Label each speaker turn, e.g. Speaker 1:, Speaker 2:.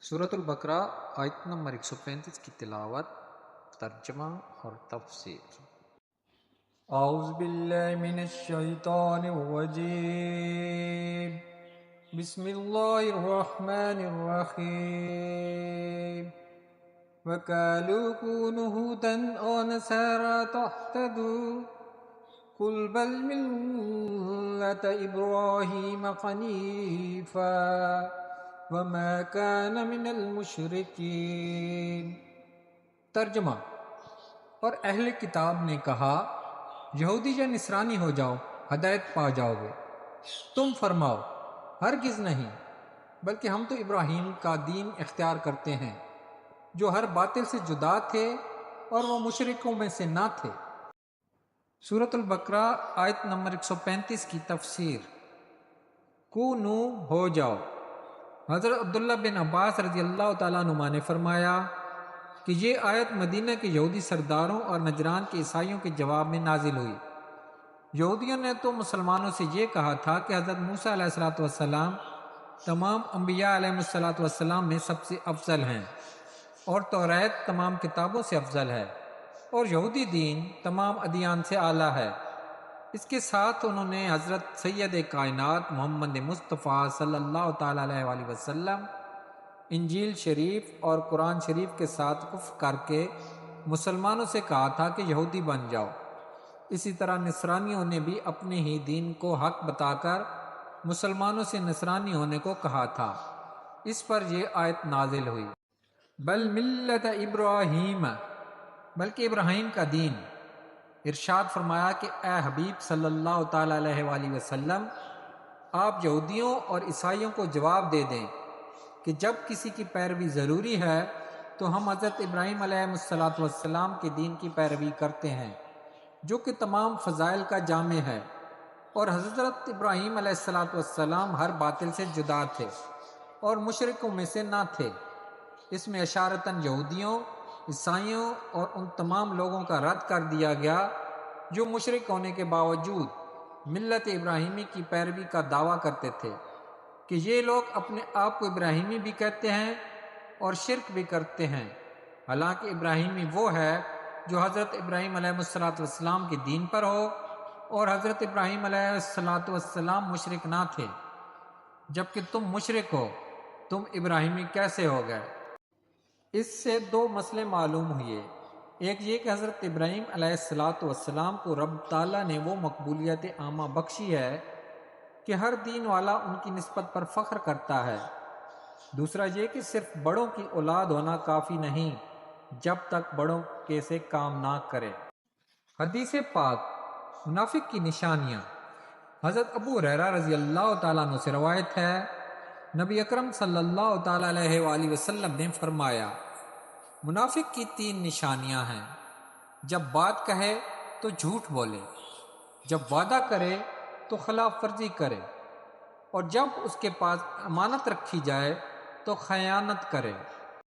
Speaker 1: سورۃ البقرہ آیت نمبر 135 کی تلاوت، ترجمہ اور تفسیر۔
Speaker 2: اعوذ باللہ من الشیطان الرجیم، بسم اللہ الرحمن الرحیم۔ وَقَالُوا كُونُوا هُودًا أَوْ نَصَارَىٰ تَهْتَدُوا قُلْ بَلْ مِلَّةَ إِبْرَاهِيمَ حَنِيفًا وَمَا كَانَ مِنَ الْمُشْرِكِينَ۔ ترجمہ: اور اہل کتاب نے کہا، یہودی یا نصرانی ہو جاؤ، ہدایت پا جاؤ گے۔ تم فرماؤ، ہرگز نہیں، بلکہ ہم تو ابراہیم کا دین اختیار کرتے ہیں، جو ہر باطل سے جدا تھے اور وہ مشرکوں میں سے نہ تھے۔ سورۃ البقرہ آیت نمبر 135 کی تفسیر۔ کونو ہو جاؤ۔ حضرت عبداللہ بن عباس رضی اللہ تعالیٰ عنہما نے فرمایا کہ یہ آیت مدینہ کے یہودی سرداروں اور نجران کے عیسائیوں کے جواب میں نازل ہوئی۔ یہودیوں نے تو مسلمانوں سے یہ کہا تھا کہ حضرت موسیٰ علیہ السلام تمام انبیاء علیہ السلام میں سب سے افضل ہیں، اور توریت تمام کتابوں سے افضل ہے، اور یہودی دین تمام ادیان سے اعلیٰ ہے۔ اس کے ساتھ انہوں نے حضرت سید کائنات محمد مصطفیٰ صلی اللہ تعالیٰ علیہ وآلہ وسلم، انجیل شریف اور قرآن شریف کے ساتھ کفر کر کے مسلمانوں سے کہا تھا کہ یہودی بن جاؤ۔ اسی طرح نصرانیوں نے بھی اپنے ہی دین کو حق بتا کر مسلمانوں سے نصرانی ہونے کو کہا تھا۔ اس پر یہ آیت نازل ہوئی۔ بل ملت ابراہیم، بلکہ ابراہیم کا دین۔ ارشاد فرمایا کہ اے حبیب صلی اللہ تعالیٰ علیہ وآلہ وسلم، آپ یہودیوں اور عیسائیوں کو جواب دے دیں کہ جب کسی کی پیروی ضروری ہے تو ہم حضرت ابراہیم علیہ السلام کے دین کی پیروی کرتے ہیں، جو کہ تمام فضائل کا جامع ہے، اور حضرت ابراہیم علیہ السلام ہر باطل سے جدا تھے اور مشرکوں میں سے نہ تھے۔ اس میں اشارتاً یہودیوں، عیسائیوں اور ان تمام لوگوں کا رد کر دیا گیا جو مشرک ہونے کے باوجود ملت ابراہیمی کی پیروی کا دعویٰ کرتے تھے، کہ یہ لوگ اپنے آپ کو ابراہیمی بھی کہتے ہیں اور شرک بھی کرتے ہیں، حالانکہ ابراہیمی وہ ہے جو حضرت ابراہیم علیہ السلام کے دین پر ہو، اور حضرت ابراہیم علیہ السلام مشرک نہ تھے۔ جبکہ تم مشرک ہو، تم ابراہیمی کیسے ہو گئے؟ اس سے دو مسئلے معلوم ہوئے۔ ایک یہ کہ حضرت ابراہیم علیہ السلام کو رب تعالیٰ نے وہ مقبولیت عامہ بخشی ہے کہ ہر دین والا ان کی نسبت پر فخر کرتا ہے۔ دوسرا یہ کہ صرف بڑوں کی اولاد ہونا کافی نہیں جب تک بڑوں کے سے کام نہ کرے۔ حدیث پاک منافق کی نشانیاں۔ حضرت ابو ہریرہ رضی اللہ تعالیٰ عنہ سے روایت ہے، نبی اکرم صلی اللہ تعالیٰ علیہ وآلہ وسلم نے فرمایا، منافق کی 3 نشانیاں ہیں: جب بات کہے تو جھوٹ بولے، جب وعدہ کرے تو خلاف ورزی کرے، اور جب اس کے پاس امانت رکھی جائے تو خیانت کرے۔